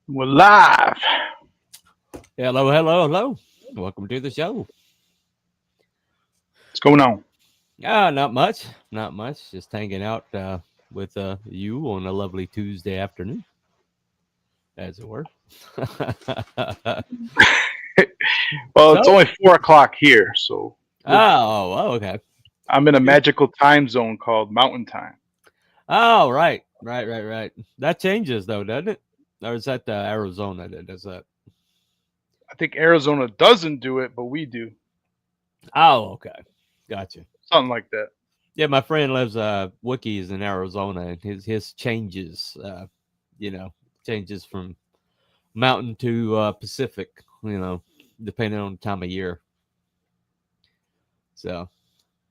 We're live. Hello, hello, hello. Welcome to the show. What's going on? Not much. Not much. Just hanging out with you on a lovely Tuesday afternoon, as it were. Well, it's So, only 4 o'clock here, so okay. I'm in a magical time zone called Mountain Time. Oh, right. That changes though, doesn't it? Or is that Arizona that does that? I think Arizona doesn't do it, but we do. Oh, okay. Gotcha. Something like that. Yeah, my friend lives Wookiees in Arizona, and his changes, changes from mountain to Pacific, depending on the time of year. So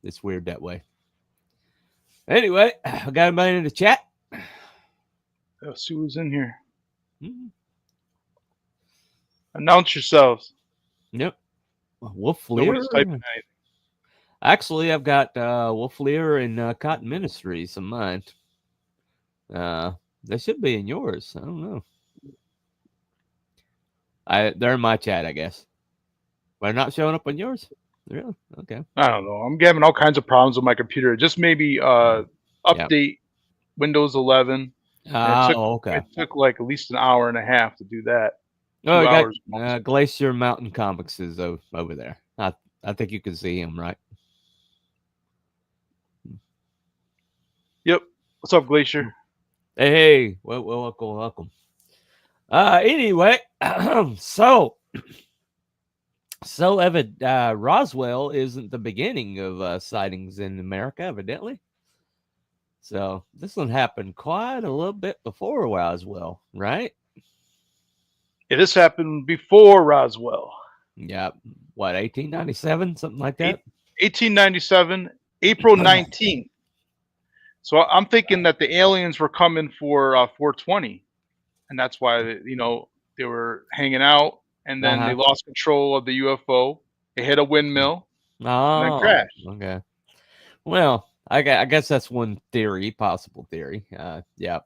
it's weird that way. Anyway, I got everybody in the chat. Let's see who's in here. Mhm. Announce yourselves. Yep. Wolf Nobody's Lear. typing anything. Actually, I've got Wolf Lear and Cotton Ministries in mine. They should be in yours. I don't know. They're in my chat, I guess. They're not showing up on yours. Really? Okay. I don't know. I'm having all kinds of problems with my computer. Just maybe Yep. update Windows 11. And Okay. it took like at least an hour and a half to do that. Oh, 2 you hours. got Glacier Mountain Comics is over there. I think you can see him, right? Yep. What's up, Glacier? Hey, welcome. Anyway, so Evan, Roswell isn't the beginning of sightings in America, evidently. So this one happened quite a little bit before Roswell, right? Yeah, this happened before Roswell. Yeah, what 1897, something like that. 1897, April 19th. So I'm thinking that the aliens were coming for 420, and that's why they were hanging out, and then they lost control of the UFO. It hit a windmill and then Oh, crashed. okay. Well, I guess that's one theory, possible theory. Yeah.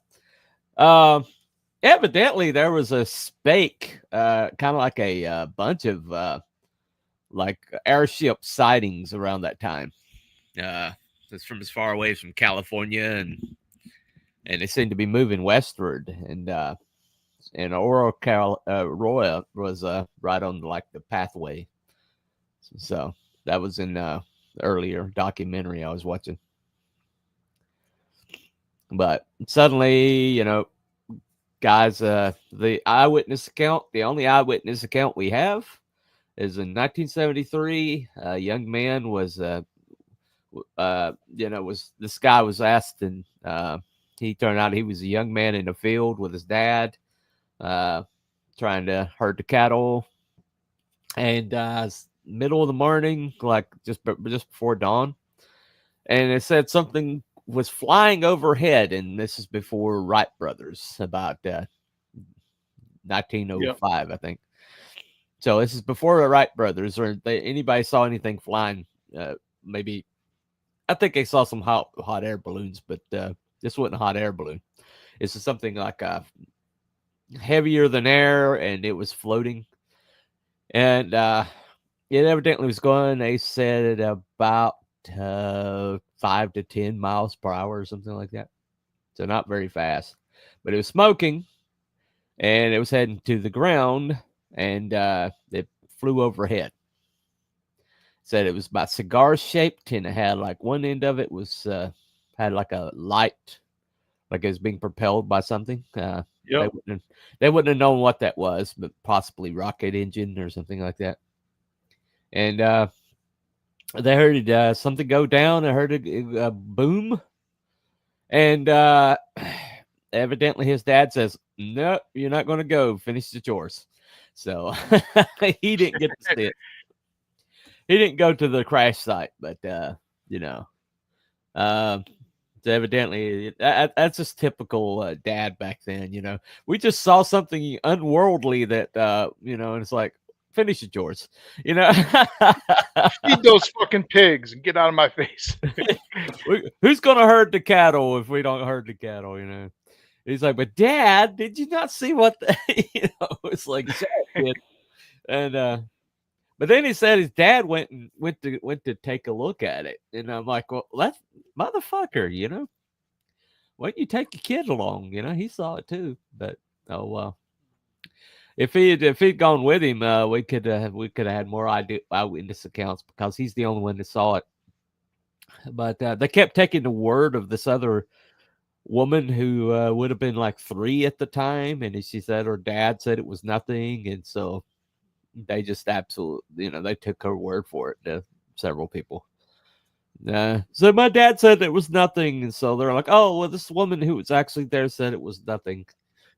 Evidently, there was a spake, kind of like a bunch of like airship sightings around that time. It's from as far away from California, and they seem to be moving westward. And Aurora was right on like the pathway. So that was in the earlier documentary I was watching. But suddenly, guys, the eyewitness account, the only eyewitness account we have is in 1973. A young man was, this guy was asked, and he turned out he was a young man in a field with his dad, trying to herd the cattle. And middle of the morning, like just before dawn, and it said something was flying overhead, and this is before Wright brothers, about 1905, I think. So this is before the Wright brothers, or anybody saw anything flying. Maybe I think they saw some hot air balloons, but this wasn't a hot air balloon. This is something like heavier than air, and it was floating. And it evidently was going, they said, at about 5 to 10 miles per hour or something like that. So not very fast. But it was smoking, and it was heading to the ground, and it flew overhead. Said it was about cigar shaped, and it had like one end of it was had like a light, like it was being propelled by something. Yep. They wouldn't have known what that was, but possibly rocket engine or something like that. And they heard something go down. I heard a boom, and evidently his dad says, "No, you're not going to go. Finish the chores." So he didn't get to see it. He didn't go to the crash site, but so evidently that's just typical dad back then. We just saw something unworldly that and it's like, finish your chores. Feed those fucking pigs and get out of my face. Who's gonna herd the cattle if we don't herd the cattle? He's like, but Dad, did you not see what the, it's like, shut up, kid. And but then he said his dad went to take a look at it. And I'm like, well, that's motherfucker, why don't you take your kid along? He saw it too. But oh well. If he'd gone with him, we could have had more eyewitness accounts because he's the only one that saw it. But they kept taking the word of this other woman who would have been like 3 at the time, and she said her dad said it was nothing, and so they just absolutely, they took her word for it to several people. So my dad said it was nothing, and so they're like, oh, well, this woman who was actually there said it was nothing.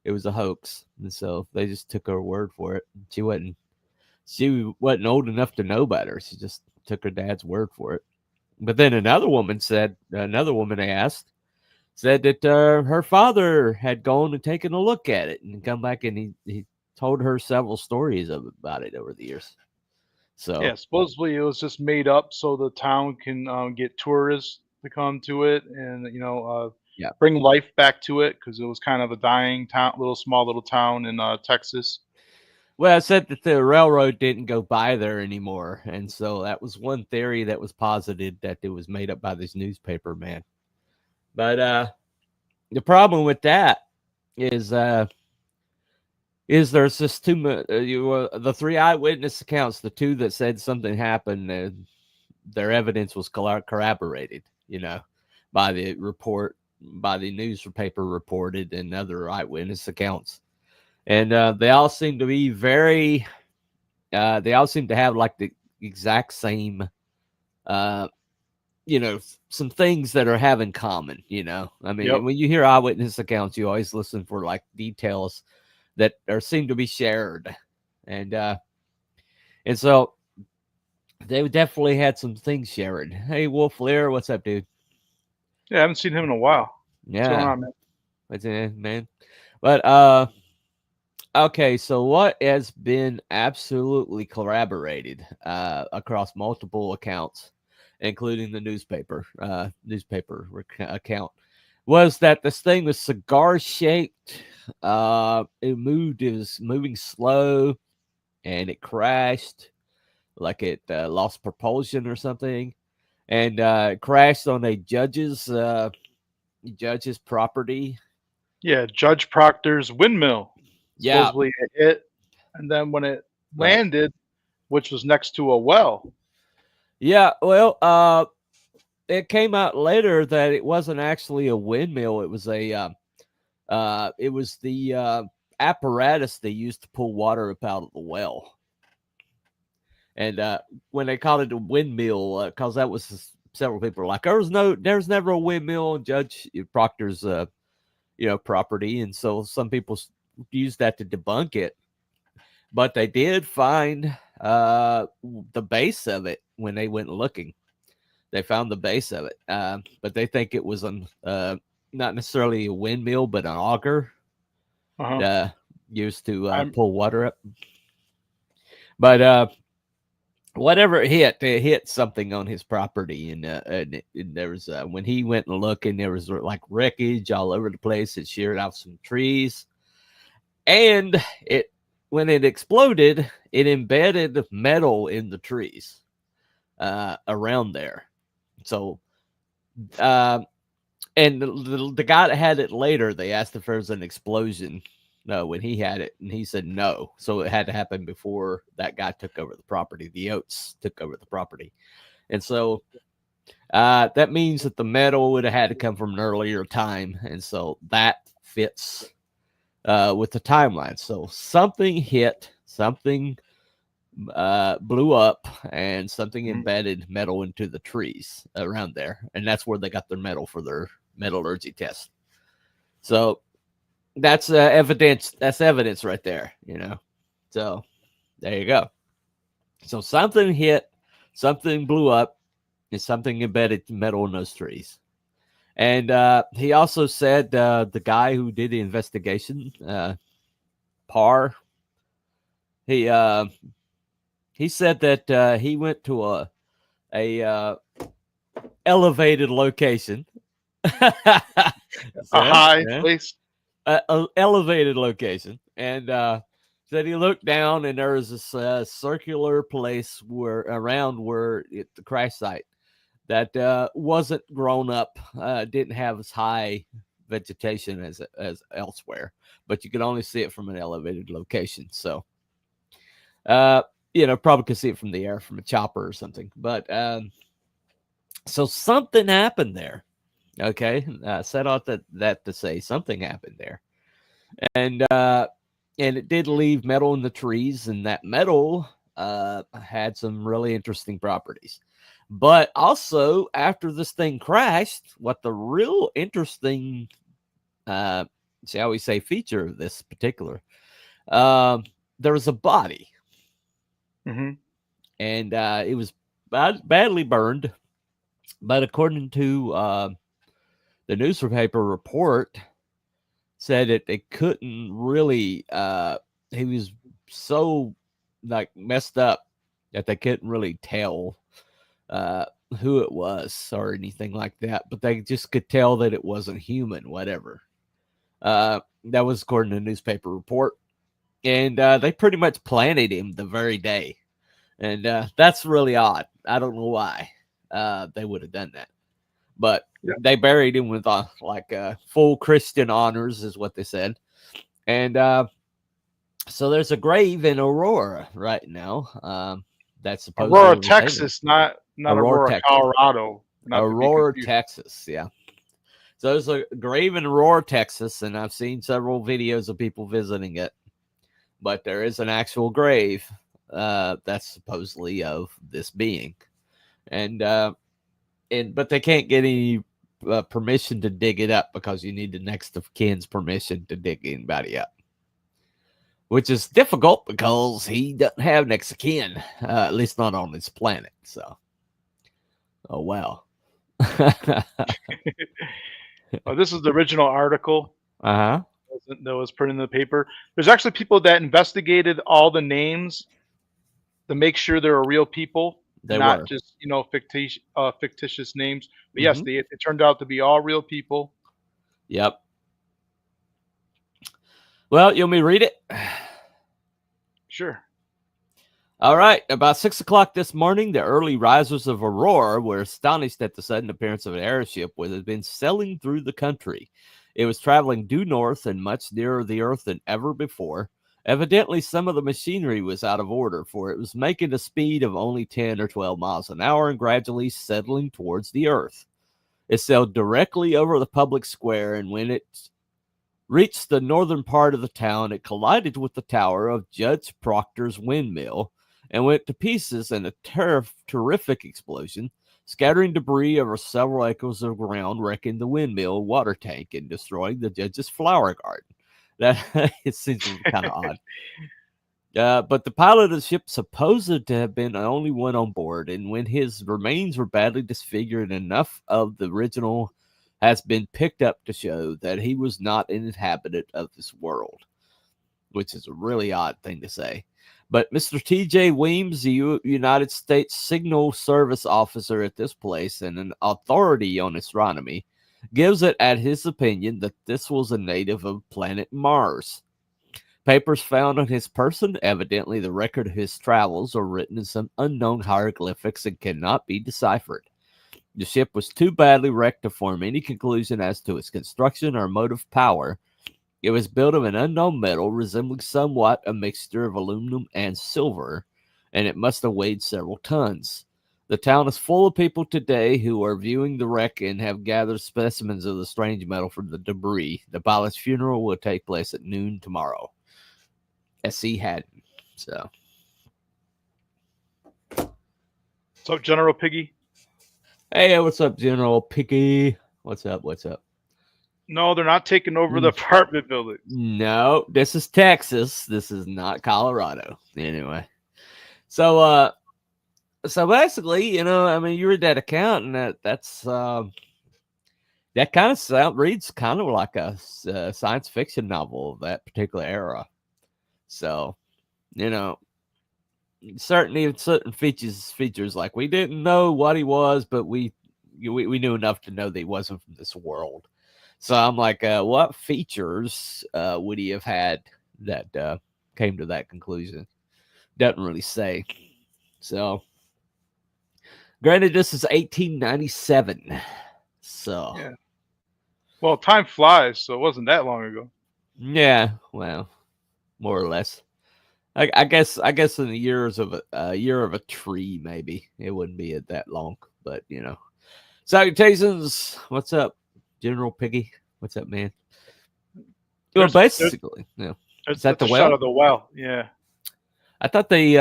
It was a hoax, and so they just took her word for it. She wasn't old enough to know better. She just took her dad's word for it. But then another woman asked, said that her father had gone and taken a look at it and come back, and he told her several stories about it over the years. So Yeah, supposedly it was just made up so the town can get tourists to come to it and yeah. bring life back to it because it was kind of a dying town, small little town in Texas. Well, I said that the railroad didn't go by there anymore, and so that was one theory that was posited, that it was made up by this newspaper man. But the problem with that is there's just too much. The 3 eyewitness accounts, the 2 that said something happened, their evidence was corroborated, by the newspaper reported and other eyewitness accounts. And they all seem to be they all seem to have like the exact same, some things that have in common, I mean, Yep. when you hear eyewitness accounts, you always listen for like details that seem to be shared. And so they definitely had some things shared. Hey, Wolf Lear, what's up, dude? Yeah, I haven't seen him in a while. What's going Yeah. on, man? What's in, man? But okay, so what has been absolutely corroborated across multiple accounts, including the newspaper account, was that this thing was cigar shaped. It was moving slow, and it crashed like it lost propulsion or something, and it crashed on a judge's property. Yeah, Judge Proctor's windmill. Yeah, Supposedly it hit, and then when it landed, which was next to a well. Yeah, well, it came out later that it wasn't actually a windmill. It was the apparatus they used to pull water up out of the well. And when they called it a windmill, because that was several people were like, there's never a windmill on Judge Proctor's property, and so some people used that to debunk it. But they did find the base of it when they went looking. They found the base of it, but they think it was not necessarily a windmill, but an auger used to pull water up. But whatever it hit something on his property, and there was when he went and looked, and there was like wreckage all over the place. It sheared out some trees, and when it exploded, it embedded metal in the trees around there. So, and the guy that had it later, they asked if there was an explosion. No, when he had it, and he said no. So it had to happen before that guy took over the property. The Oates took over the property, and so that means that the metal would have had to come from an earlier time, and so that fits with the timeline. So something hit, something blew up, and something embedded metal into the trees around there, and that's where they got their metal for their metallurgy test. So that's evidence. That's evidence right there, So there you go. So something hit, something blew up, and something embedded metal in those trees. And he also said the guy who did the investigation, Parr, he said that he went to a elevated location, a high place. a elevated location, and said he looked down and there was this circular place around the crash site that wasn't grown up, didn't have as high vegetation as elsewhere, but you could only see it from an elevated location. So, probably could see it from the air from a chopper or something. But so something happened there. Okay, set out that to say something happened there, and it did leave metal in the trees, and that metal had some really interesting properties. But also, after this thing crashed, what the real interesting, shall we say, feature of this particular, there was a body, Mm-hmm. and it was badly burned. But according to the newspaper report, said that they couldn't really. He was so messed up that they couldn't really tell who it was or anything like that, but they just could tell that it wasn't human, whatever. That was according to the newspaper report. And they pretty much planted him the very day. And that's really odd. I don't know why they would have done that. But they buried him with full Christian honors, is what they said. And so there's a grave in Aurora right now. That's supposed Aurora, Texas, not Aurora, Texas. Colorado. Aurora, Texas, yeah. So there's a grave in Aurora, Texas, and I've seen several videos of people visiting it. But there is an actual grave that's supposedly of this being, but they can't get any permission to dig it up because you need the next of kin's permission to dig anybody up, which is difficult because he doesn't have next of kin, at least not on this planet. So, oh wow. Oh, this is the original article. Uh-huh. That was printed in the paper. There's actually people that investigated all the names to make sure they're real people, not just fictitious names. But yes, it turned out to be all real people. Yep. Well, you want me to read it? Sure. All right. About 6 o'clock this morning, the early risers of Aurora were astonished at the sudden appearance of an airship which had been sailing through the country. It was traveling due north and much nearer the Earth than ever before. Evidently, some of the machinery was out of order, for it was making a speed of only 10 or 12 miles an hour and gradually settling towards the Earth. It sailed directly over the public square, and when it reached the northern part of the town, it collided with the tower of Judge Proctor's windmill and went to pieces in a terrific explosion, scattering debris over several acres of ground, wrecking the windmill water tank and destroying the judge's flower garden. That it seems kind of odd. But the pilot of the ship supposed to have been the only one on board, and when his remains were badly disfigured, enough of the original has been picked up to show that he was not an inhabitant of this world, which is a really odd thing to say. But Mr. T.J. Weems, the United States Signal Service officer at this place and an authority on astronomy, gives it at his opinion that this was a native of planet Mars. Papers found on his person, evidently the record of his travels, are written in some unknown hieroglyphics and cannot be deciphered. The ship was too badly wrecked to form any conclusion as to its construction or motive power. It was built of an unknown metal, resembling somewhat a mixture of aluminum and silver, and it must have weighed several tons. The town is full of people today who are viewing the wreck and have gathered specimens of the strange metal from the debris. The pilot's funeral will take place at noon tomorrow. S.C. Haddon. So, what's up, General Piggy? Hey, what's up, General Piggy? What's up? No, they're not taking over the apartment buildings. No, this is Texas. This is not Colorado. Anyway, so basically, you read that account, and that's that kind of reads kind of like a science fiction novel of that particular era. So, certainly certain features like we didn't know what he was, but we knew enough to know that he wasn't from this world. So I'm like, what features would he have had that came to that conclusion? Doesn't really say. So, granted, this is 1897. So, Yeah. Well, time flies, so it wasn't that long ago. yeah, well, more or less. I guess in the years of a year of a tree, maybe it wouldn't be that long, but you know. Salutations. What's up, General Piggy? What's up, man? Well, basically, yeah. Is that That's the a shot well? of the well. Yeah. I thought they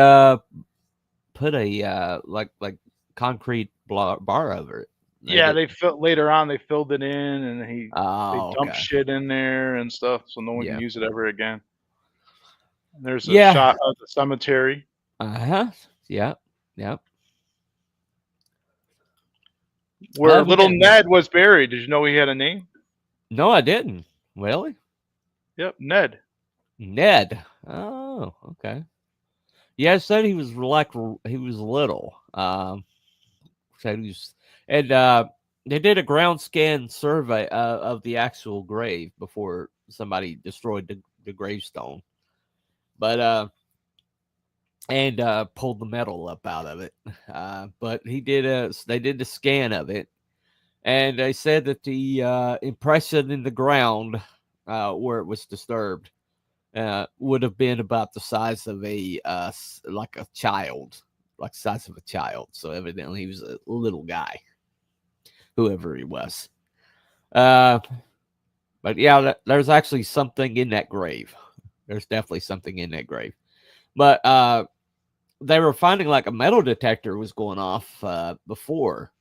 put a like concrete bar over it. Yeah, they filled later on. They filled it in, and they Oh, dumped okay. shit in there and stuff, so no one can Yeah. use it ever again. And there's a Yeah. shot of the cemetery Uh-huh. Yeah. Yeah. where We little get Ned was buried. Did you know he had a name? No, I didn't. Really? Yep, Ned. Ned. Oh, okay. Yeah, I said he was he was little. Said he was, and they did a ground scan survey of the actual grave before somebody destroyed the gravestone. But and pulled the metal up out of it. But they did the scan of it, and they said that the impression in the ground where it was disturbed would have been about the size of like a child, like the size of a child. So evidently he was a little guy, whoever he was. But yeah, there's actually something in that grave. There's definitely something in that grave. But they were finding like a metal detector was going off before.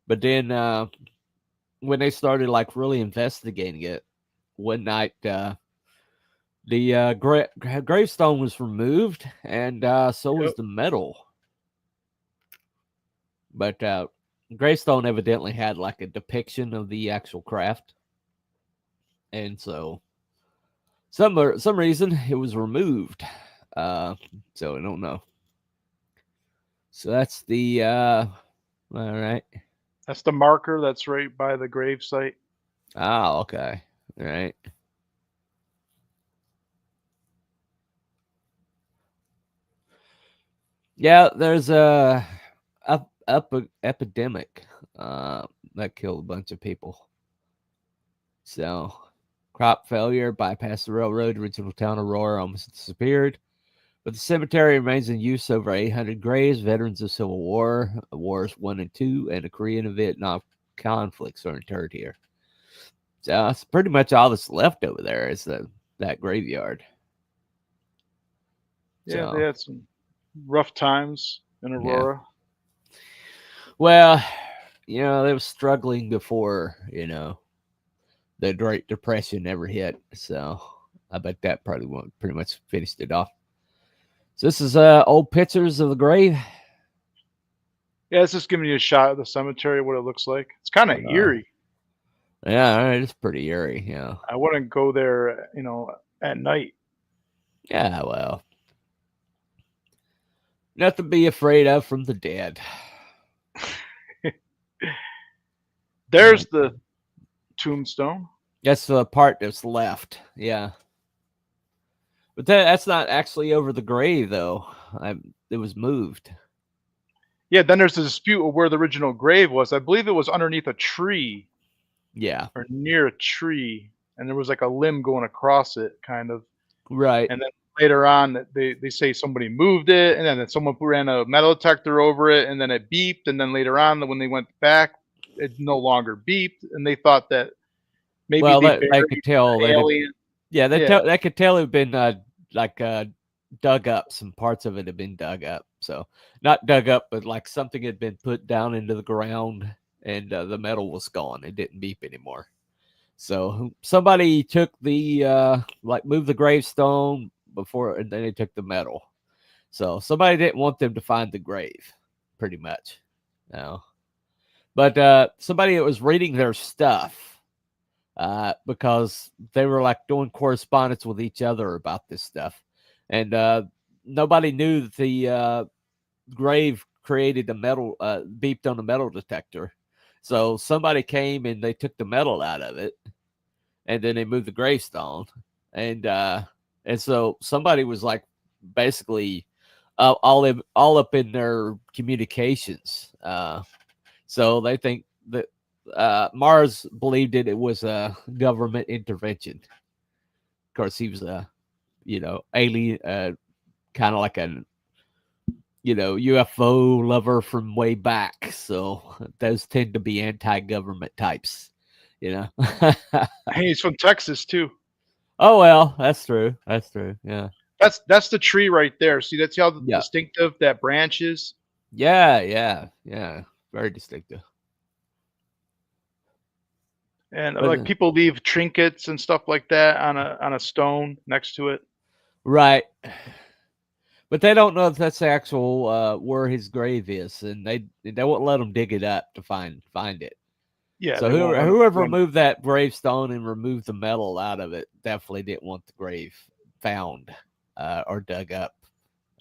But then when they started like really investigating it, one night the gravestone was removed, and so was Yep. the metal. But gravestone evidently had like a depiction of the actual craft, and so some reason it was removed. So I don't know. So that's the all right. That's the marker that's right by the grave site. Oh, okay. All right. Yeah, there's a epidemic that killed a bunch of people. So, crop failure bypassed the railroad. Original town Aurora almost disappeared. But the cemetery remains in use. Over 800 graves. Veterans of Civil War, Wars 1 and 2, and the Korean and Vietnam conflicts are interred here. So that's pretty much all that's left over there is that graveyard. Yeah, So, they had some rough times in Aurora. Yeah. Well, they were struggling before, the Great Depression ever hit. So I bet that probably pretty much finished it off. So this is old pictures of the grave. Yeah, it's just giving you a shot of the cemetery, what it looks like. It's kind of eerie. Yeah, it's pretty eerie. Yeah. I wouldn't go there, at night. Yeah, well, nothing to be afraid of from the dead. There's the tombstone. That's the part that's left. Yeah. But that's not actually over the grave, though. It was moved. Yeah, then there's the dispute of where the original grave was. I believe it was underneath a tree. Yeah. Or near a tree. And there was like a limb going across it, kind of. Right. And then later on, they say somebody moved it, and then someone ran a metal detector over it, and then it beeped. And then later on, when they went back, it no longer beeped. And they thought that maybe they could tell the alien. They could tell it had been dug up. Some parts of it had been dug up. So not dug up, but like something had been put down into the ground, and the metal was gone. It didn't beep anymore. So somebody took the moved the gravestone before, and then they took the metal. So somebody didn't want them to find the grave, pretty much. But somebody that was reading their stuff. Because they were like doing correspondence with each other about this stuff. And nobody knew that the grave created a metal, beeped on the metal detector. So somebody came and they took the metal out of it. and then they moved the gravestone, and so somebody was like basically all up in their communications. So they think that Mars believed it was a government intervention. Of course, he was a alien, kind of like a UFO lover from way back. So those tend to be anti-government types. Hey, he's from Texas too. Oh well, that's true. That's true. Yeah. That's the tree right there. See, that's how Yeah. distinctive that branch is. Yeah. Very distinctive. And But, like people leave trinkets and stuff like that on a stone next to it. right. But they don't know if that's the actual where his grave is, and they won't let them dig it up to find it. Yeah. So they won't let 'em whoever run. moved that gravestone and removed the metal out of it definitely didn't want the grave found or dug up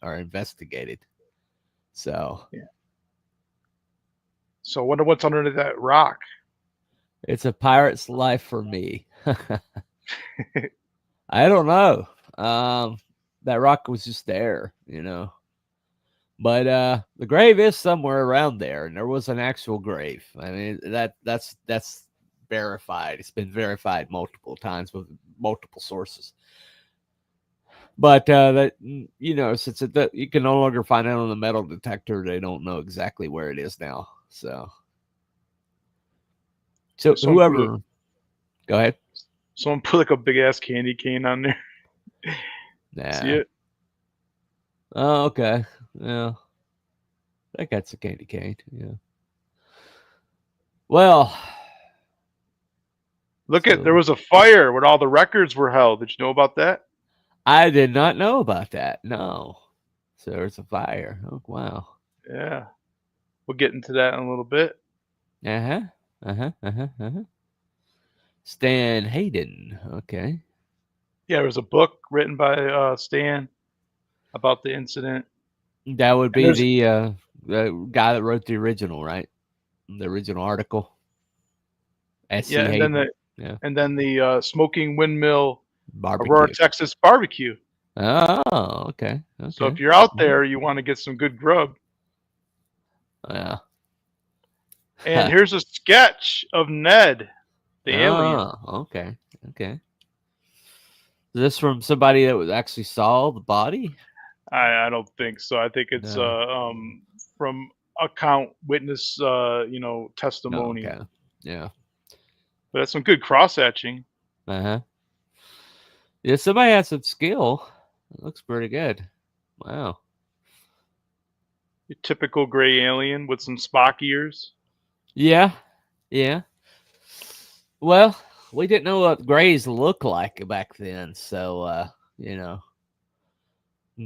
or investigated. So Yeah. So I wonder what's under that rock. it's a pirate's life for me. I don't know. That rock was just there, But the grave is somewhere around there, and there was an actual grave. I mean, that's verified. It's been verified multiple times with multiple sources. But that since you can no longer find it on the metal detector, they don't know exactly where it is now. So whoever, go ahead. Someone put like a big ass candy cane on there. Nah. See it? Oh, okay. Yeah. I think that's a candy cane. Yeah. Well, there was a fire where all the records were held. Did you know about that? I did not know about that. No. So there's a fire. Oh, wow. Yeah. We'll get into that in a little bit. Stan Hayden. Okay. Yeah, there was a book written by Stan about the incident. That would be the guy that wrote the original, right? The original article. S.C. Yeah, and Hayden. then the smoking windmill Barbecue. Aurora, Texas barbecue. Oh, okay. So if you're out there, you want to get some good grub. Yeah. And here's a sketch of Ned, the alien. Okay. Is this from somebody that actually saw the body? I don't think so. I think it's from account witness testimony. Okay. Yeah. But that's some good cross hatching. Yeah, somebody has some skill. It looks pretty good. Wow. Your typical gray alien with some Spock ears. Yeah. Well, we didn't know what grays look like back then, so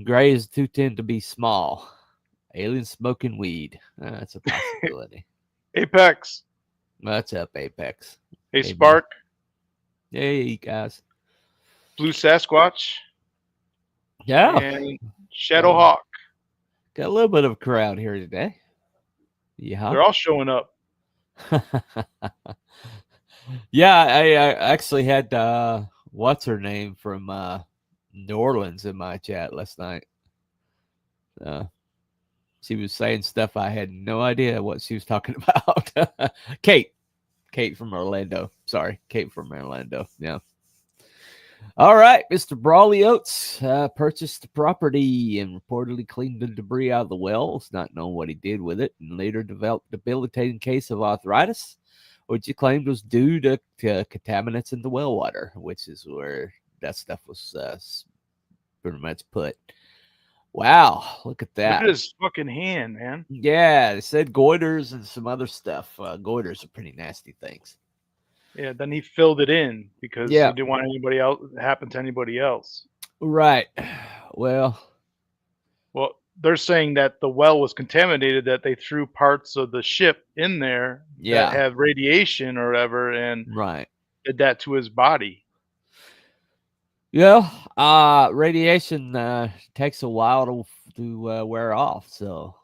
grays do tend to be small. Aliens smoking weed. That's a possibility. Apex. What's up, Apex? Hey, Spark. Hey, guys. Blue Sasquatch. Yeah. And Shadowhawk. Got a little bit of a crowd here today. Yeah. They're all showing up. Yeah, I actually had what's her name from New Orleans in my chat last night. She was saying stuff I had no idea what she was talking about. Kate from Orlando. Sorry, Kate from Orlando. Yeah. All right, Mr. Brawley Oates purchased the property and reportedly cleaned the debris out of the wells, not knowing what he did with it, and later developed a debilitating case of arthritis, which he claimed was due to contaminants in the well water, which is where that stuff was pretty much put. Wow, look at that. Look at his fucking hand, man. Yeah, they said goiters and some other stuff. Goiters are pretty nasty things. Yeah, then he filled it in because he didn't want anybody else happen to anybody else. Right. Well, they're saying that the well was contaminated, that they threw parts of the ship in there that had radiation or whatever, and did that to his body. Yeah, radiation takes a while to wear off, so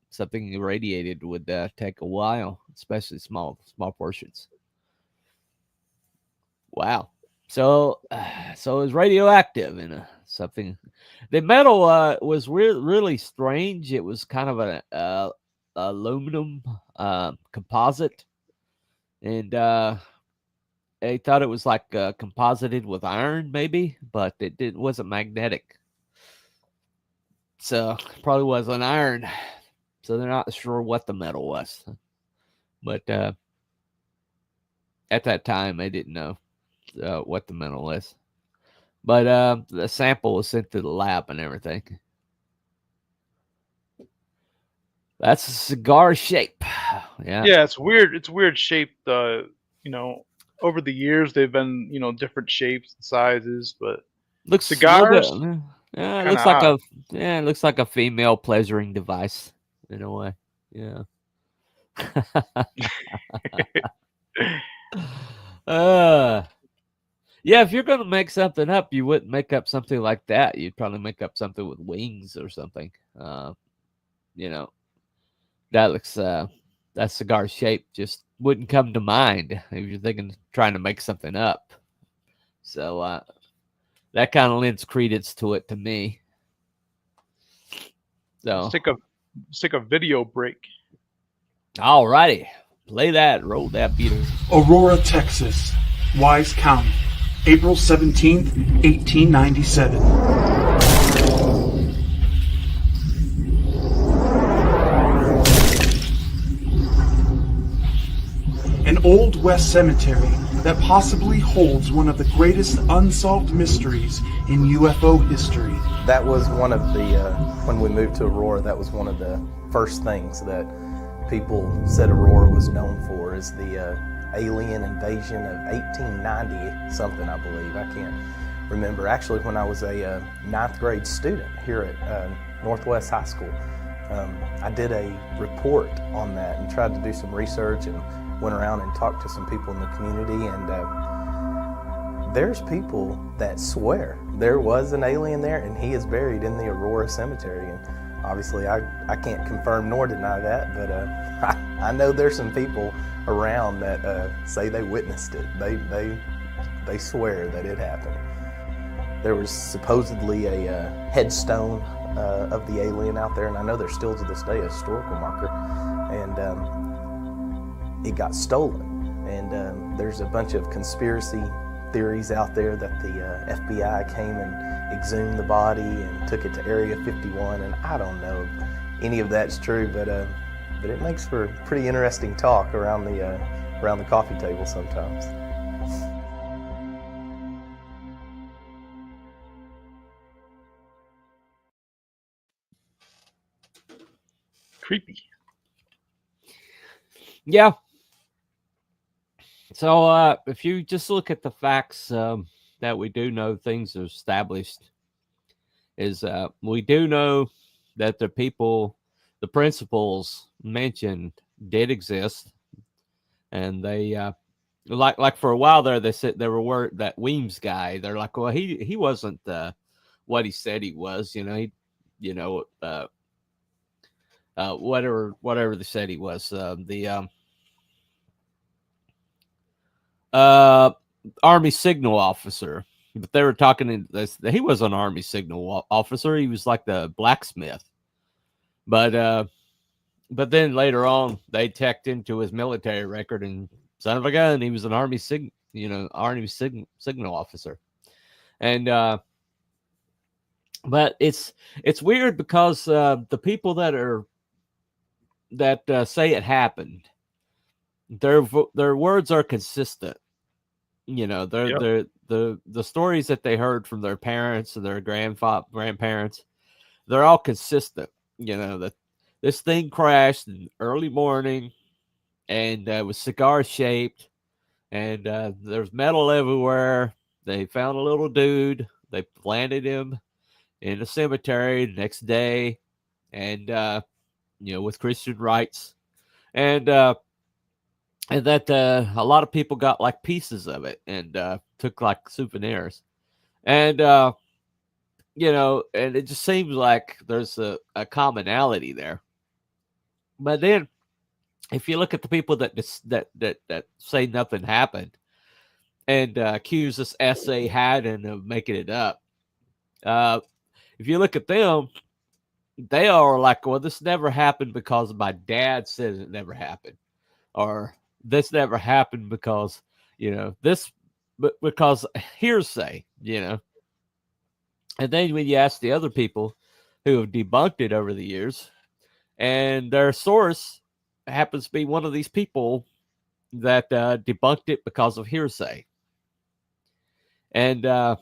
something irradiated would take a while, especially small portions. Wow. So, so it was radioactive and something. The metal was really strange. It was kind of an aluminum composite, and they thought it was like composited with iron, maybe, but it wasn't magnetic. So probably wasn't iron. So they're not sure what the metal was, but at that time they didn't know what the metal was. But the sample was sent to the lab and everything. That's a cigar shape. Yeah. Yeah, it's weird. It's weird shaped. You know, over the years they've been different shapes and sizes, but Looks a little cigars bit. Yeah, it kind looks of like odd. it looks like a female pleasuring device in a way. Yeah. uh yeah, if you're gonna make something up, you wouldn't make up something like that. You'd probably make up something with wings or something. You know, that looks that cigar shape just wouldn't come to mind if you're thinking trying to make something up. So that kind of lends credence to it to me. So Stick a video break. alrighty, play that, roll that beater. Aurora, Texas, Wise County, April 17th, 1897. An Old West cemetery that possibly holds one of the greatest unsolved mysteries in UFO history. That was one of the, when we moved to Aurora, that was one of the first things that people said Aurora was known for, is the alien invasion of 1890 something, I believe. I can't remember. Actually, when I was a ninth grade student here at Northwest High School, I did a report on that and tried to do some research and went around and talked to some people in the community, and there's people that swear there was an alien there, and he is buried in the Aurora Cemetery. And obviously I can't confirm nor deny that, but I know there's some people around that say they witnessed it. They swear that it happened. There was supposedly a headstone of the alien out there, and I know there's still to this day a historical marker, and it got stolen. And there's a bunch of conspiracy theories out there that the FBI came and exhumed the body and took it to Area 51, and I don't know if any of that's true, but it makes for pretty interesting talk around the coffee table sometimes. Creepy. Yeah. So if you just look at the facts that we do know, things are established, is we do know that the principles mentioned did exist, and they like for a while there they said there were that Weems guy. They're like, well, he wasn't what he said he was. Whatever they said he was. Army signal officer, but they were talking in this. He was an Army signal officer. He was like the blacksmith, but then later on they checked into his military record, and son of a gun, he was an Army signal officer. And but it's weird because the people that say it happened, their words are consistent. The stories that they heard from their parents and their grandparents, they're all consistent. That this thing crashed in early morning, and it was cigar shaped, and there's metal everywhere. They found a little dude. They planted him in a cemetery the next day, and with Christian rites, and that a lot of people got like pieces of it and took like souvenirs, and and it just seems like there's a commonality there. But then, if you look at the people that say nothing happened, and accuse this S.A. Haddon of making it up. If you look at them, they are like, well, this never happened because my dad says it never happened, or this never happened because, this, but because hearsay, And then when you ask the other people who have debunked it over the years, and their source happens to be one of these people that debunked it because of hearsay. And how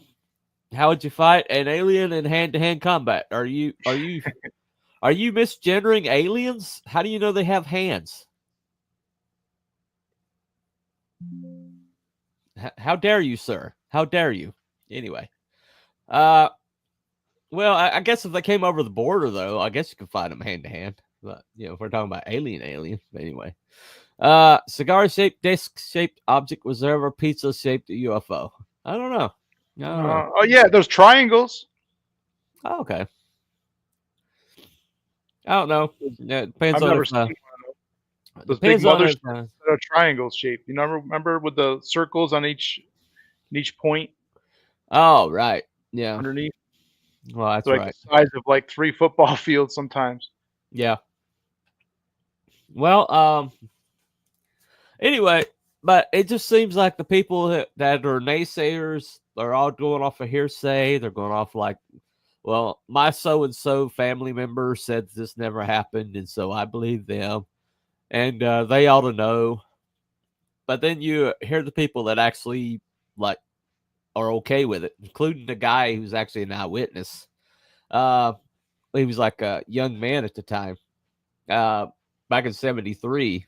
would you fight an alien in hand-to-hand combat? Are you misgendering aliens? How do you know they have hands? How dare you, sir? How dare you? Anyway, well, I guess if they came over the border, though, I guess you could fight them hand-to-hand. But if we're talking about alien, but anyway. Cigar-shaped, disc-shaped object was there ever pizza-shaped UFO? I don't know. Oh yeah, those triangles. Oh, okay. I don't know. Yeah, it depends I've on never if, seen one of those. Those big depends on mothers if, that are triangle shaped. You remember with the circles on each point oh, right. Yeah. underneath? Well, that's They're like right. the size of like 3 football fields sometimes. Yeah. Well, anyway, but it just seems like the people that are naysayers are all going off of hearsay. They're going off like, well, my so-and-so family member said this never happened, and so I believe them. And they ought to know. But then you hear the people that actually, like, are okay with it, including the guy who's actually an eyewitness. He was like a young man at the time, back in 1973.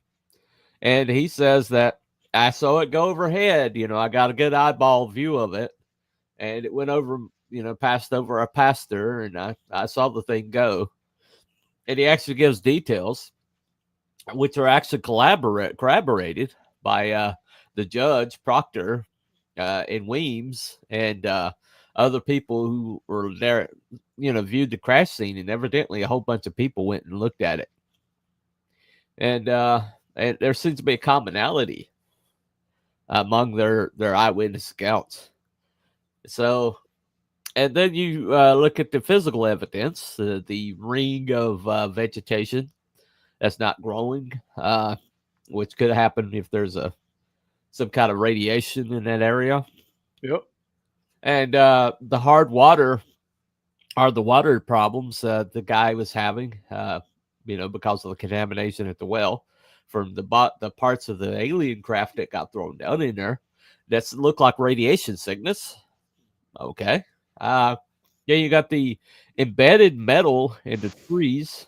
And he says that I saw it go overhead. I got a good eyeball view of it. And it went over, passed over a pastor. And I saw the thing go. And he actually gives details, which are actually corroborated by the judge, Proctor, in Weems, and other people who were there, viewed the crash scene. And evidently a whole bunch of people went and looked at it. And there seems to be a commonality among their eyewitness accounts. So, and then you look at the physical evidence, the ring of vegetation that's not growing, which could happen if there's some kind of radiation in that area. Yep. And the hard water are the water problems the guy was having, because of the contamination at the well from the parts of the alien craft that got thrown down in there. That look like radiation sickness. Okay. Yeah, you got the embedded metal in the trees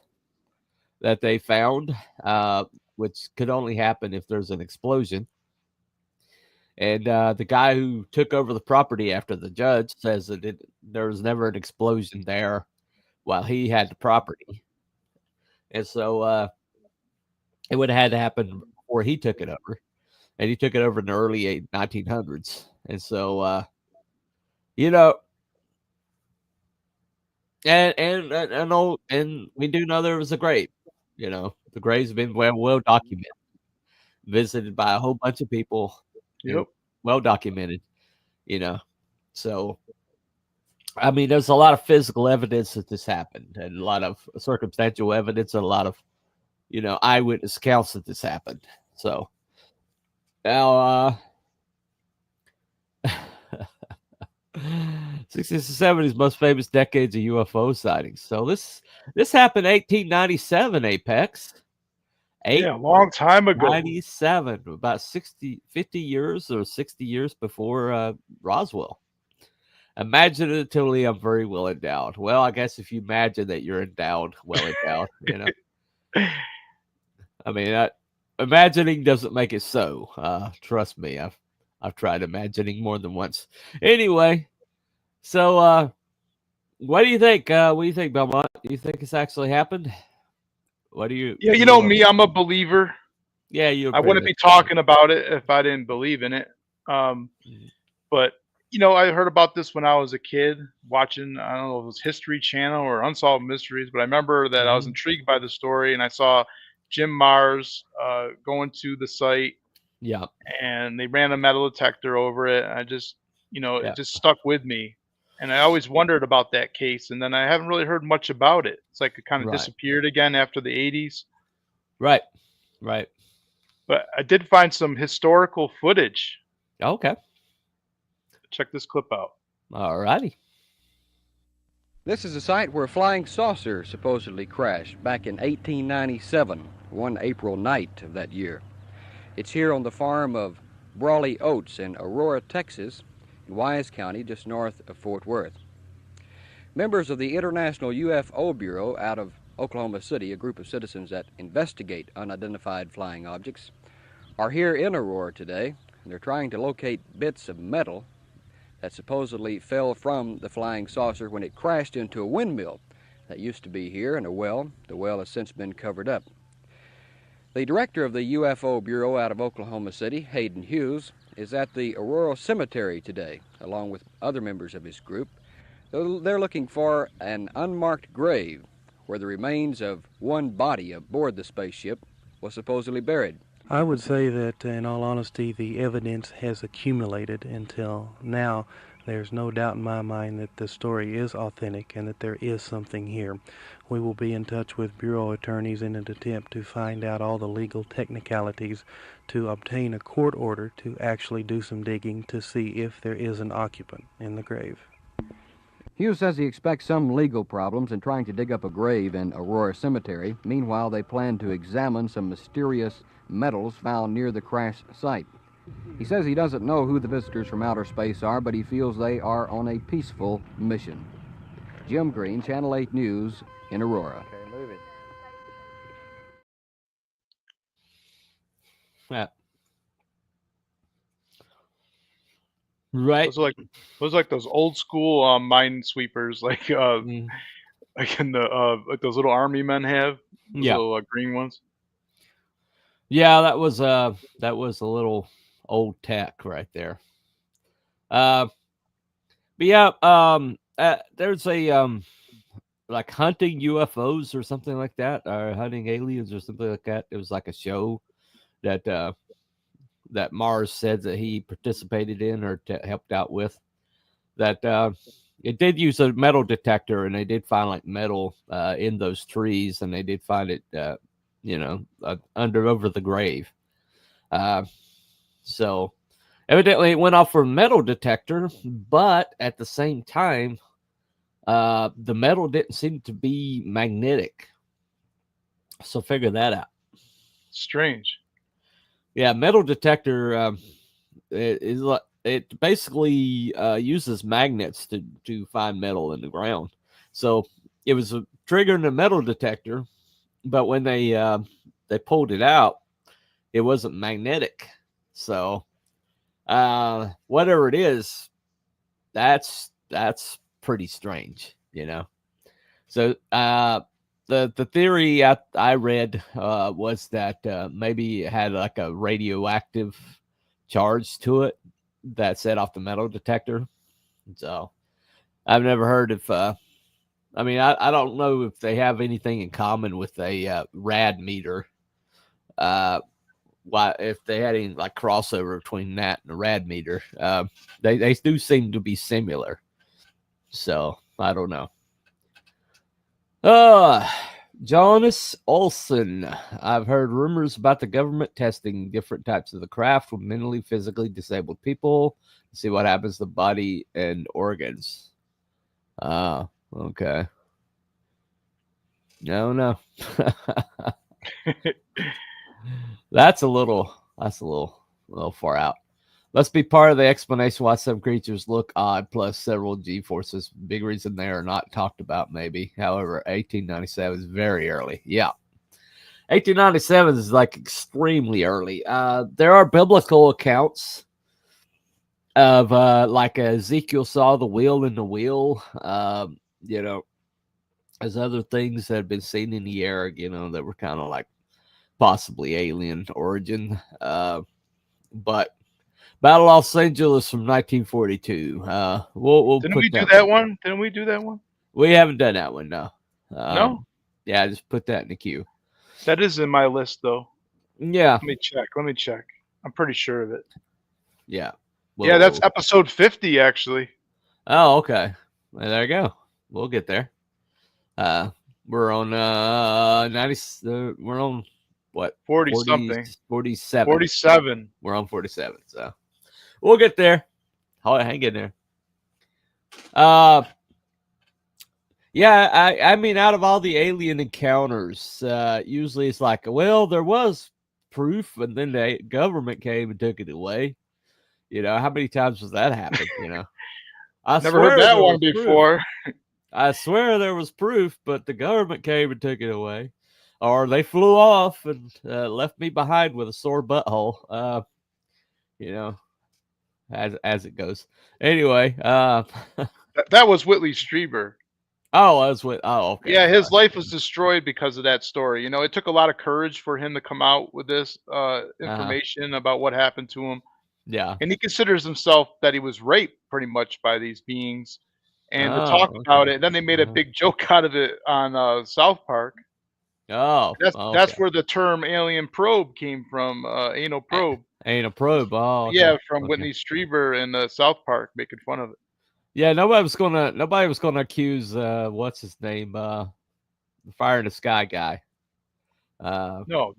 that they found, which could only happen if there's an explosion. And the guy who took over the property after the judge says that there was never an explosion there while he had the property. And so it would have had to happen before he took it over. And he took it over in the early 1900s. And so, and we do know there was a grave. The graves have been well documented, visited by a whole bunch of people. Yep. Well documented. So I mean, there's a lot of physical evidence that this happened, and a lot of circumstantial evidence, and a lot of eyewitness accounts that this happened. So now 60s and 70s most famous decades of UFO sightings. So this happened 1897, Apex. Yeah, a long time ago. 97, about 50 years or 60 years before Roswell. Imaginatively, I'm very well endowed. Well, I guess if you imagine that you're well endowed, I mean, imagining doesn't make it so. Trust me, I've tried imagining more than once. Anyway, so what do you think? What do you think, Belmont? Do you think this actually happened? What do you? Yeah, me, I'm a believer. Yeah, I wouldn't be talking about it if I didn't believe in it. But I heard about this when I was a kid watching, I don't know if it was History Channel or Unsolved Mysteries, but I remember that I was intrigued by the story, and I saw Jim Mars going to the site Yeah. and they ran a metal detector over it. And I just, Yeah. it just stuck with me. And I always wondered about that case, and then I haven't really heard much about it. It's like it kind of Right. disappeared again after the 80s. Right. Right. But I did find some historical footage. Okay. Check this clip out. All righty. This is a site where a flying saucer supposedly crashed back in 1897, one April night of that year. It's here on the farm of Brawley Oats in Aurora, Texas, in Wise County, just north of Fort Worth. Members of the International UFO Bureau out of Oklahoma City, a group of citizens that investigate unidentified flying objects, are here in Aurora today, and they're trying to locate bits of metal that supposedly fell from the flying saucer when it crashed into a windmill that used to be here and a well. The well has since been covered up. The director of the UFO Bureau out of Oklahoma City, Hayden Hughes, is at the Aurora Cemetery today, along with other members of his group. They're looking for an unmarked grave where the remains of one body aboard the spaceship was supposedly buried. I would say that, in all honesty, the evidence has accumulated until now. There's no doubt in my mind that the story is authentic and that there is something here. We will be in touch with Bureau attorneys in an attempt to find out all the legal technicalities to obtain a court order to actually do some digging to see if there is an occupant in the grave. Hughes says he expects some legal problems in trying to dig up a grave in Aurora Cemetery. Meanwhile, they plan to examine some mysterious metals found near the crash site. He says he doesn't know who the visitors from outer space are, but he feels they are on a peaceful mission. Jim Green, Channel 8 News in Aurora. Okay, move it. Yeah. Right. Those are like those old school minesweepers, like Mm. like in the like those little army men have. Those Yeah. little green ones. Yeah, that was a little old tech right there. But yeah, there's a like hunting UFOs or something like that, or hunting aliens or something like that. It was like a show that that Mars said that he participated in or helped out with. That it did use a metal detector, and they did find like metal in those trees, and they did find it, over the grave. So evidently it went off for a metal detector, but at the same time, the metal didn't seem to be magnetic. So figure that out. Strange. Yeah, metal detector it basically uses magnets to find metal in the ground. So it was triggering a metal detector, but when they pulled it out, it wasn't magnetic. So whatever it is, that's pretty strange, So the theory I read was that maybe it had like a radioactive charge to it that set off the metal detector. So I've never heard of. I don't know if they have anything in common with a rad meter. Why, if they had any like crossover between that and a rad meter, they do seem to be similar. So I don't know. Jonas Olson. I've heard rumors about the government testing different types of the craft with mentally, physically disabled people to see what happens to the body and organs. Okay. No. That's a little far out. Let's be part of the explanation why some creatures look odd, plus several G-forces. Big reason they are not talked about, maybe. However, 1897 is very early. Yeah. 1897 is like extremely early. There are biblical accounts of like Ezekiel saw the wheel in the wheel. There's other things that have been seen in the air, that were kind of like possibly alien origin. But Battle of Los Angeles from 1942. We'll Didn't put we do that one? Didn't we do that one? We haven't done that one, no. No? Yeah, just put that in the queue. That is in my list, though. Yeah. Let me check. I'm pretty sure of it. Yeah. Yeah, that's Whoa. episode 50, actually. Oh, okay. Well, there you go. We'll get there. We're on 90. We're on what? 40 something. 47. 47. We're on 47. So we'll get there. Hang in there. Yeah, I mean, out of all the alien encounters, usually it's like, well, there was proof, and then the government came and took it away. You know, how many times has that happened? You know, I Never heard swear that there one was proof. before. I swear there was proof, but the government came and took it away, or they flew off and left me behind with a sore butthole. You know, as it goes. Anyway, That was Whitley Strieber. oh, that's what. Oh, okay. Yeah, his life was destroyed because of that story. You know, it took a lot of courage for him to come out with this information about what happened to him. Yeah. And he considers himself that he was raped pretty much by these beings. And to Oh, talk about okay. it, then they made a big joke out of it on South Park. Oh, That's okay. where the term alien probe came from, anal probe. Ain't a probe. Oh, okay. Yeah, from Okay. Whitney Strieber in South Park making fun of it. Yeah, nobody was gonna accuse what's his name, the Fire in the Sky guy. No,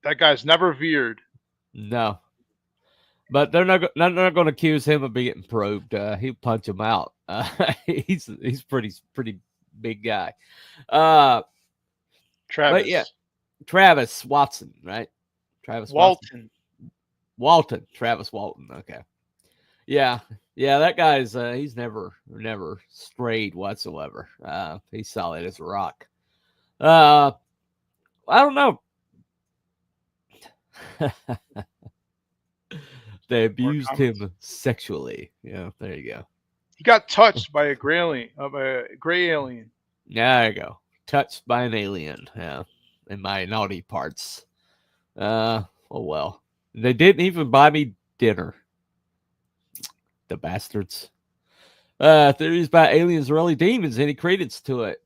that guy's never veered. No, but they're not going to accuse him of being probed. He'll punch him out. He's pretty big guy. Travis. But yeah, Travis Watson, right? Travis Walton. Travis Walton. Okay. Yeah, that guy's he's never strayed whatsoever. He's solid as a rock. I don't know. They abused him sexually. Yeah, there you go. He got touched by a gray alien. There you go. Touched by an alien. Yeah, in my naughty parts. Oh well. They didn't even buy me dinner. The bastards. Theories about aliens or early demons. Any credence to it?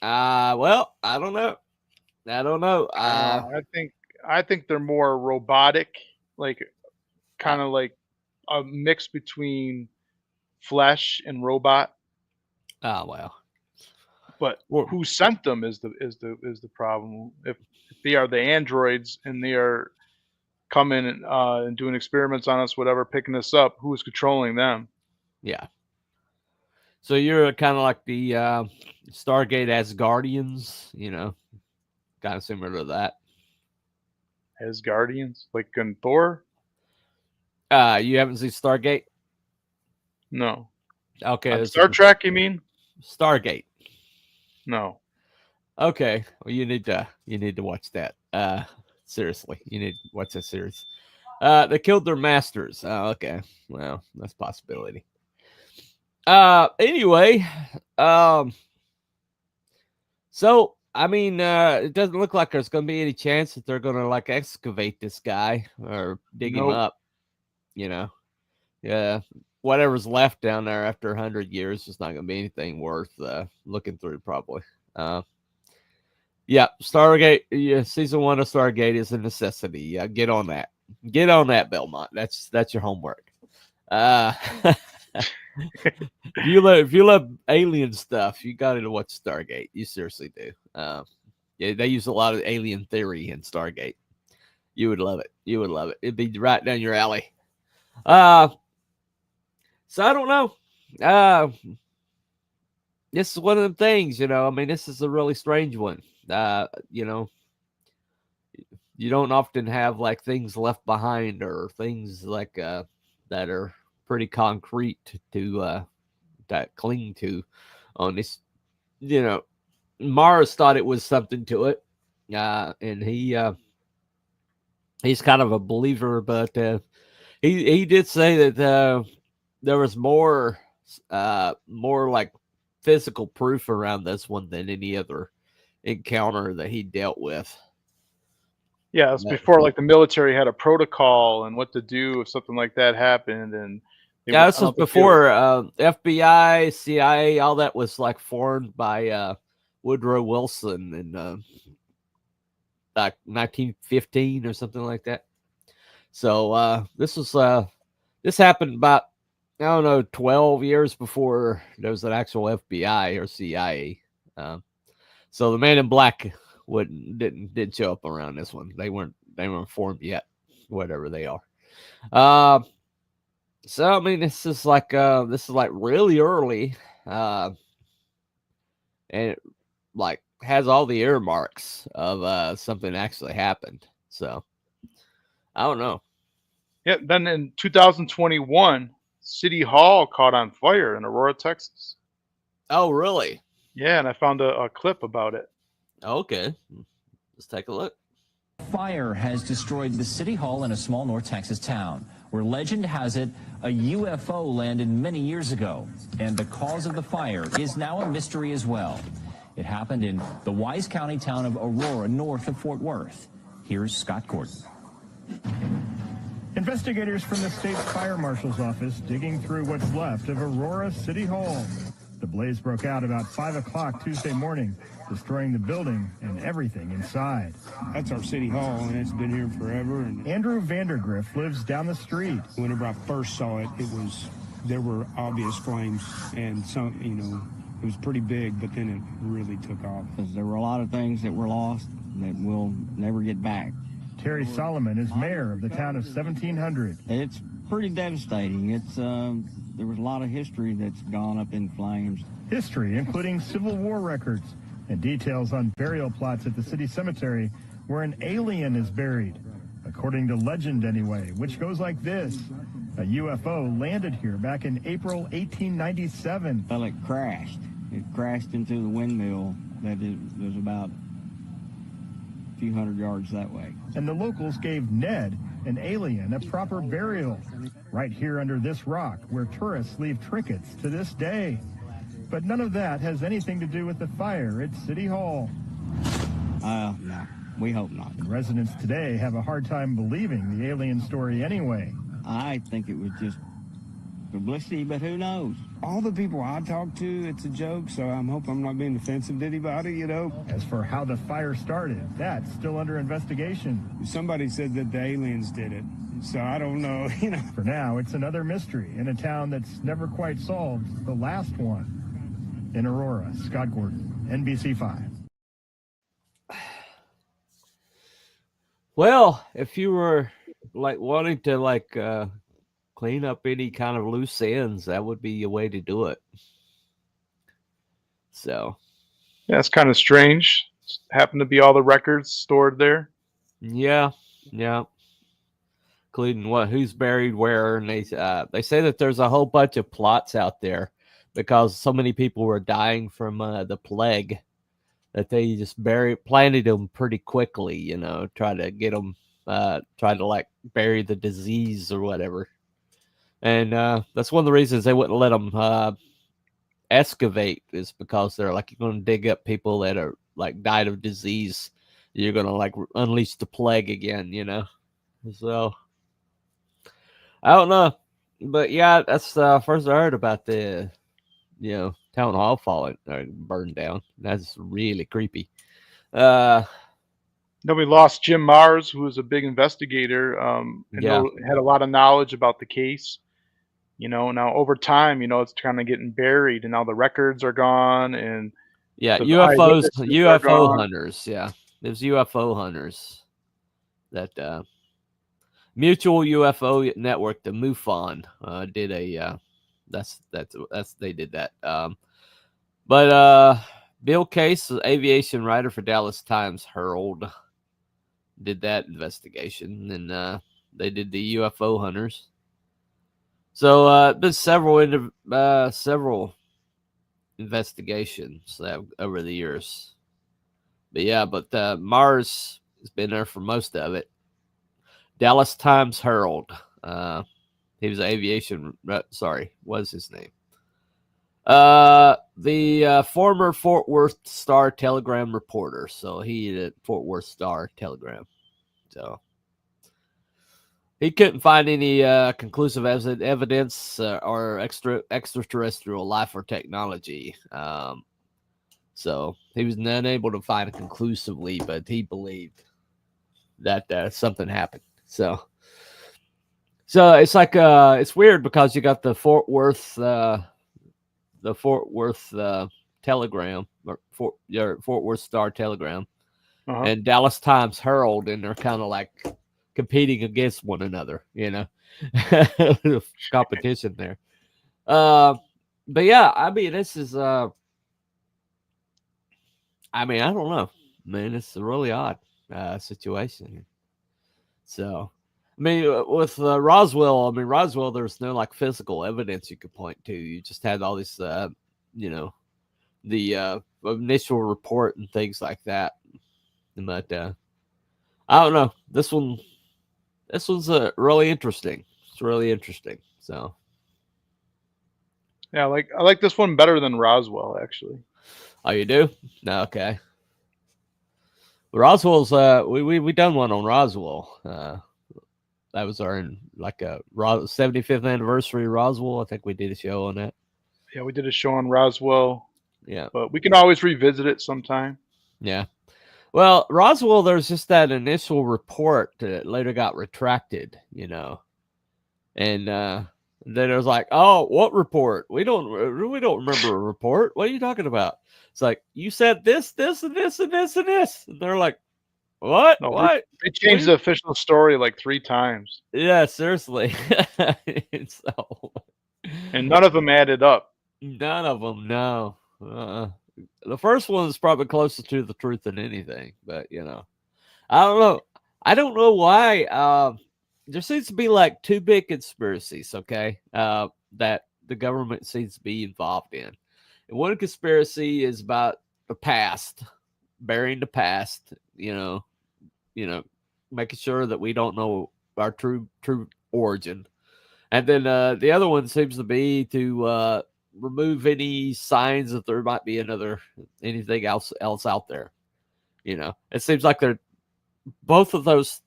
Well, I don't know. I think they're more robotic, like kind of like a mix between flesh and robot. Oh well. But who sent them is the problem. If they are the androids and they are coming and doing experiments on us, whatever, picking us up, who is controlling them? Yeah. So you're kind of like the Stargate Asgardians, you know, kind of similar to that. Asgardians, like in Thor? You haven't seen Stargate? No. Okay. Star Trek, you mean? Stargate. No. Okay. Well, you need to watch that. Seriously, you need to watch that series. They killed their masters. Oh, okay. Well, that's a possibility. Anyway, so I mean, it doesn't look like there's going to be any chance that they're going to like excavate this guy or dig him up. You know, yeah, whatever's left down there after 100 years is not going to be anything worth looking through, probably. Yeah, Stargate. Yeah, season 1 of Stargate is a necessity. Get on that. Get on that, Belmont. That's your homework. If you love alien stuff, you got to watch Stargate. You seriously do. Yeah, they use a lot of alien theory in Stargate. You would love it. It'd be right down your alley. So I don't know. This is one of them things, you know. I mean, this is a really strange one. You know, you don't often have like things left behind or things like that are pretty concrete to that cling to on this. You know, Mars thought it was something to it, and he's kind of a believer, but he did say that there was more like physical proof around this one than any other encounter that he dealt with. Yeah, it's before like the military had a protocol and what to do if something like that happened. And yeah, this was before FBI, CIA, all that was like formed by Woodrow Wilson in like 1915 or something like that. So this happened about, I don't know, 12 years before there was an actual FBI or CIA. So the Man in Black didn't show up around this one. They weren't formed yet, whatever they are. So I mean, this is like really early, and it like has all the earmarks of something actually happened. So I don't know. Yeah. Then in 2021, City Hall caught on fire in Aurora, Texas. Oh, really? Yeah, and I found a clip about it. Okay, let's take a look. Fire has destroyed the City Hall in a small North Texas town, where legend has it a UFO landed many years ago, and the cause of the fire is now a mystery as well. It happened in the Wise County town of Aurora, north of Fort Worth. Here's Scott Gordon. Investigators from the state's fire marshal's office digging through what's left of Aurora City Hall. The blaze broke out about 5 o'clock Tuesday morning, destroying the building and everything inside. That's our city hall, and it's been here forever. And Andrew Vandergriff lives down the street. whenever I first saw it, there were obvious flames, and it was pretty big, but then it really took off. There were a lot of things that were lost that we'll never get back. Terry Solomon is mayor of the town of 1700. It's pretty devastating. There was a lot of history that's gone up in flames. History, including Civil War records and details on burial plots at the city cemetery where an alien is buried, according to legend anyway, which goes like this. A UFO landed here back in April 1897. Well, it crashed. It crashed into the windmill that was about a few hundred yards that way. And the locals gave Ned, an alien, a proper burial, right here under this rock where tourists leave trinkets to this day. But none of that has anything to do with the fire at City Hall. No, we hope not. And residents today have a hard time believing the alien story anyway. I think it was just publicity, but who knows? All the people I talk to, it's a joke, so I hope I'm not being offensive to anybody, As for how the fire started, that's still under investigation. Somebody said that the aliens did it, so I don't know, For now, it's another mystery in a town that's never quite solved the last one. In Aurora, Scott Gordon, NBC5. Well, if you were wanting to clean up any kind of loose ends, that would be a way to do it. So, Yeah, it's kind of strange. Happen to be all the records stored there. yeah, including who's buried where, and they say that there's a whole bunch of plots out there because so many people were dying from the plague that they just planted them pretty quickly. Try to get them, try to bury the disease or whatever. And that's one of the reasons they wouldn't let them excavate, is because they're you're going to dig up people that are died of disease. You're going to unleash the plague again, So I don't know, but yeah, that's first I heard about the town hall falling or burned down. That's really creepy. Nobody lost Jim Mars, who was a big investigator. Had a lot of knowledge about the case. Now over time, it's kind of getting buried, and now the records are gone. And UFO hunters. Yeah, there's UFO hunters that Mutual UFO Network, the MUFON, did a. They did that. But Bill Case, aviation writer for Dallas Times Herald, did that investigation, and they did the UFO hunters. So there's several investigations over the years. But Mars has been there for most of it. Dallas Times Herald. He was an aviation. What's his name? The former Fort Worth Star Telegram reporter. So he did Fort Worth Star Telegram. So he couldn't find any conclusive evidence or extraterrestrial life or technology. So he was unable to find it conclusively, but he believed that something happened. So So it's like it's weird because you got the Fort Worth Telegram or Fort Worth Star Telegram and Dallas Times Herald, and they're kind of like competing against one another, you know. Competition there. But yeah, I mean, this is I mean, I don't know, man. It's a really odd situation. So, I mean, with Roswell, there's no like physical evidence you could point to. You just had all this, you know, the initial report and things like that. But I don't know. This one's really interesting. It's really interesting. So, Yeah, I like this one better than Roswell, actually. Oh, you do? No, okay. Roswell's we done one on Roswell. That was our 75th anniversary Roswell. I think we did a show on that. Yeah, we did a show on Roswell. Yeah, but we can always revisit it sometime. Yeah. Well, Roswell, there's just that initial report that later got retracted, you know, and then it was like, oh, what report? We don't remember a report. What are you talking about? It's like, you said this, and this, and this, and this. And they're like, what? No, what? They changed the official story like 3 times. Yeah, seriously. And none of them added up. None of them, no. The first one is probably closer to the truth than anything, but, you know. I don't know. I don't know why. There seems to be like 2 big conspiracies, okay, that the government seems to be involved in. And one conspiracy is about the past, burying the past, you know, making sure that we don't know our true origin. And then the other one seems to be to remove any signs that there might be anything else out there. You know, it seems like they're both of those.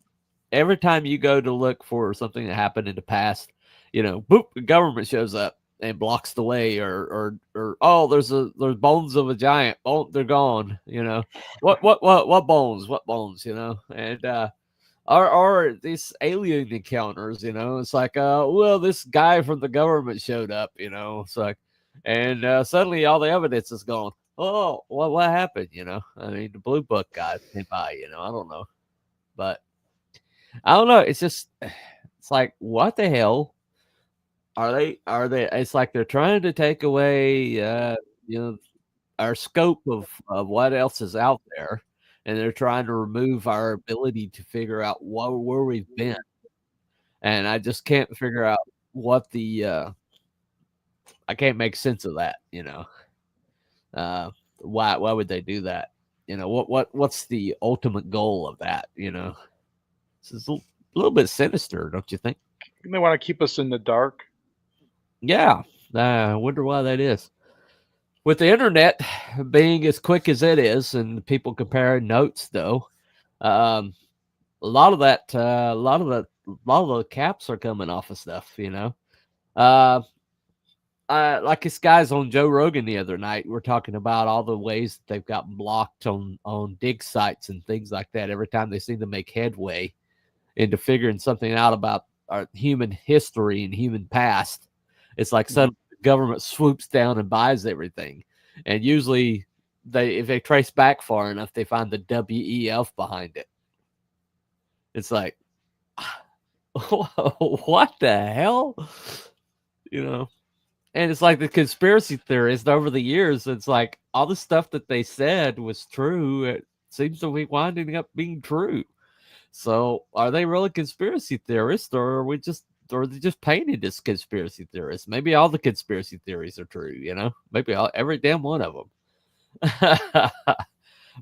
Every time you go to look for something that happened in the past, you know, boop, the government shows up and blocks the way, or oh, there's bones of a giant. Oh, they're gone. You know, what bones? You know, and or these alien encounters. You know, it's like well, this guy from the government showed up. You know, it's like, and suddenly all the evidence is gone. Oh, what happened? You know, I mean, the blue book guy came by. You know, I don't know, but I don't know. It's just, it's like, what the hell are they? It's like they're trying to take away, you know, our scope of what else is out there, and they're trying to remove our ability to figure out where we've been. And I just can't figure out what the. I can't make sense of that. You know, why would they do that? You know, what's the ultimate goal of that? You know. It's a little bit sinister, don't you think? They want to keep us in the dark. Yeah, I wonder why that is. With the internet being as quick as it is, and people comparing notes, though, a lot of the caps are coming off of stuff. You know, like this guys on Joe Rogan the other night. We're talking about all the ways that they've gotten blocked on dig sites and things like that. Every time they seem to make headway into figuring something out about our human history and human past, it's like suddenly the government swoops down and buys everything. And usually if they trace back far enough, they find the WEF behind it. It's like, what the hell? You know? And it's like the conspiracy theorists over the years, it's like all the stuff that they said was true. It seems to be winding up being true. So are they really conspiracy theorists, or are they just painted as conspiracy theorists? Maybe all the conspiracy theories are true, you know? Maybe every damn one of them.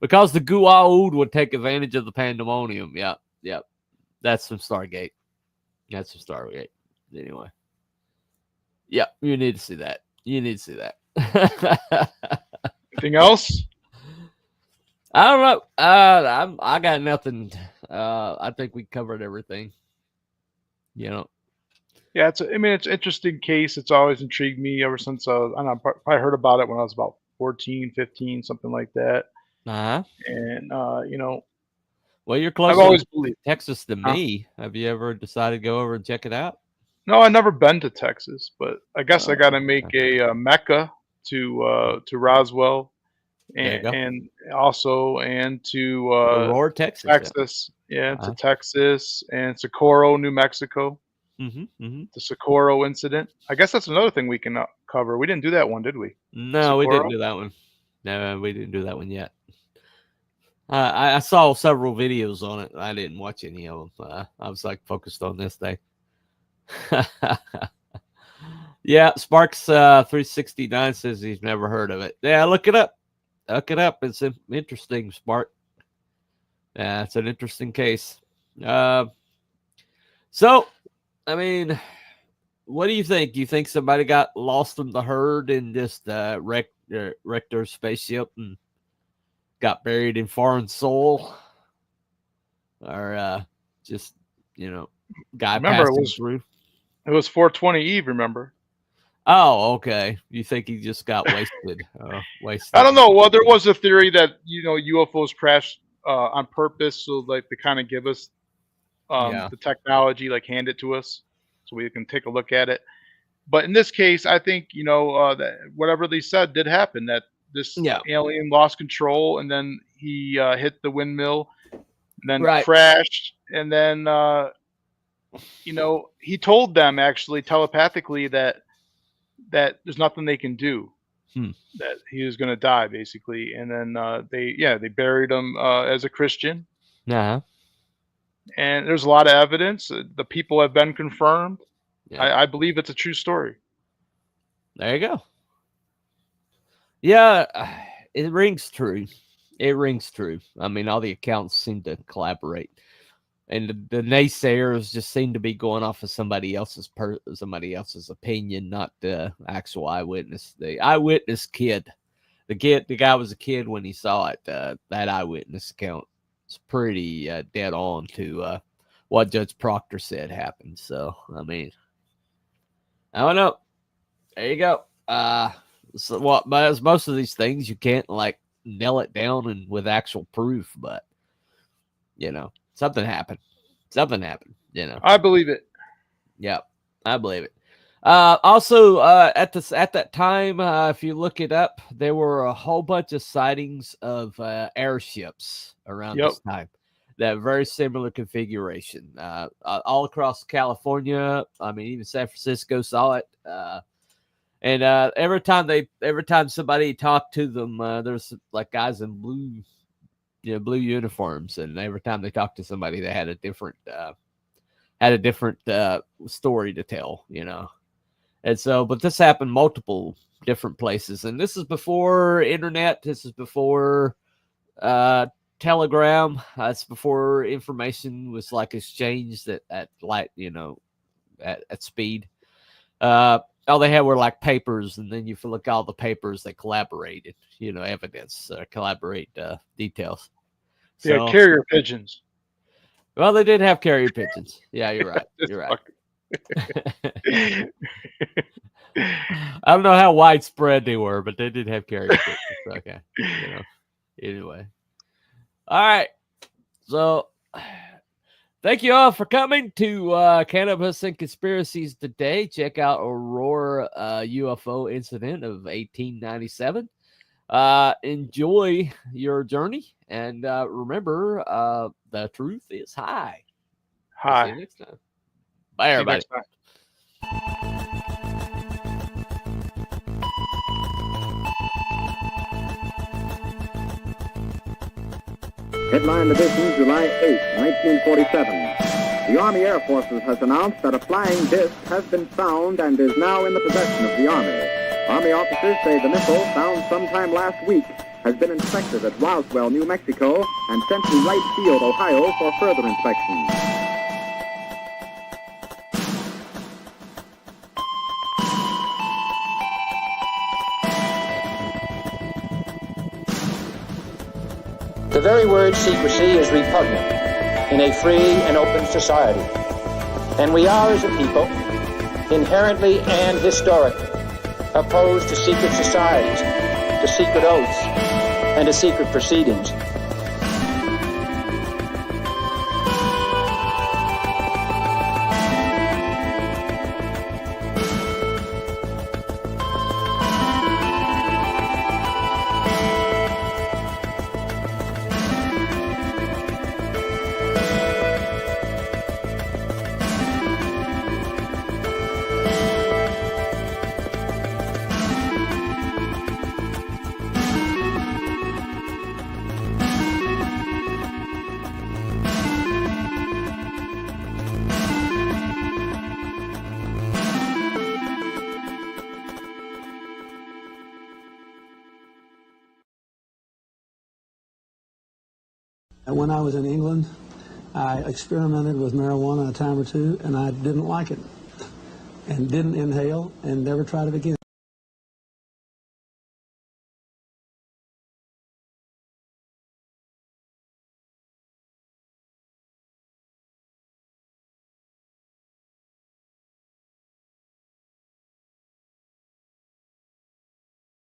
Because the Goa'uld would take advantage of the pandemonium. Yep. That's from Stargate. Anyway. Yep, you need to see that. Anything else? I don't know. I got nothing. I think we covered everything. You know. Yeah, it's an interesting case. It's always intrigued me ever since I heard about it when I was about 14, 15, something like that. Uh-huh. And you know, well, you're closer I've always believed Texas than me. Have you ever decided to go over and check it out? No, I've never been to Texas, but I guess I got to make a Mecca to Roswell and also to Aurora, Texas. Texas. Yeah, to Texas and Socorro, New Mexico. The Socorro incident. I guess that's another thing we can cover. We didn't do that one, did we? No, Socorro? we didn't do that one. No, we didn't do that one yet. I saw several videos on it. I didn't watch any of them. I was like focused on this day. Yeah, Sparks 369 says he's never heard of it. Yeah, look it up. Look it up. It's interesting, Spark. Yeah, it's an interesting case. So, I mean, what do you think? You think somebody got lost in the herd and just wrecked their spaceship and got buried in foreign soil? Or just, guy passing through? It was 420 Eve, remember? Oh, okay. You think he just got wasted? Wasted. I don't know. Well, there was a theory that UFOs crashed on purpose, so like to kind of give us the technology, like hand it to us, so we can take a look at it. But in this case, I think that whatever they said did happen. That this alien lost control, and then he hit the windmill, and then crashed, and then he told them actually telepathically that there's nothing they can do, that he was going to die basically. And then they buried him as a Christian. And there's a lot of evidence. The people have been confirmed. I believe it's a true story. There you go. Yeah, it rings true. It rings true. I mean, all the accounts seem to collaborate. And the naysayers just seem to be going off of somebody else's opinion, not the actual eyewitness. The eyewitness kid, the guy was a kid when he saw it. That eyewitness account is pretty dead on to what Judge Proctor said happened. So I mean, I don't know. There you go. So what? But as most of these things, you can't like nail it down and with actual proof, but something happened. Something happened, I believe it. Yeah, I believe it. Also, at that time, if you look it up, there were a whole bunch of sightings of airships around this time. That very similar configuration. All across California. I mean, even San Francisco saw it. And every time somebody talked to them, there's like guys in blue uniforms, and every time they talked to somebody, they had a different story to tell, And so, but this happened multiple different places, and this is before internet. This is before telegram. It's before information was like exchanged at light, at speed. All they had were like papers, and then you look at all the papers that collaborated, evidence, collaborate details. Yeah, so, carrier pigeons. Well, they did have carrier pigeons. Yeah, you're right. You're right. I don't know how widespread they were, but they did have carrier pigeons. Okay. Anyway. All right. So thank you all for coming to Cannabis and Conspiracies today. Check out Aurora UFO incident of 1897. Enjoy your journey, and remember, the truth is high. Hi. See you next time. Bye, everybody. Headline edition, July 8, 1947. The Army Air Forces has announced that a flying disc has been found and is now in the possession of the Army. Army officers say the missile, found sometime last week, has been inspected at Roswell, New Mexico, and sent to Wright Field, Ohio, for further inspection. The very word secrecy is repugnant in a free and open society. And we are, as a people, inherently and historically opposed to secret societies, to secret oaths, and to secret proceedings. When I was in England, I experimented with marijuana a time or two, and I didn't like it, and didn't inhale, and never tried it again.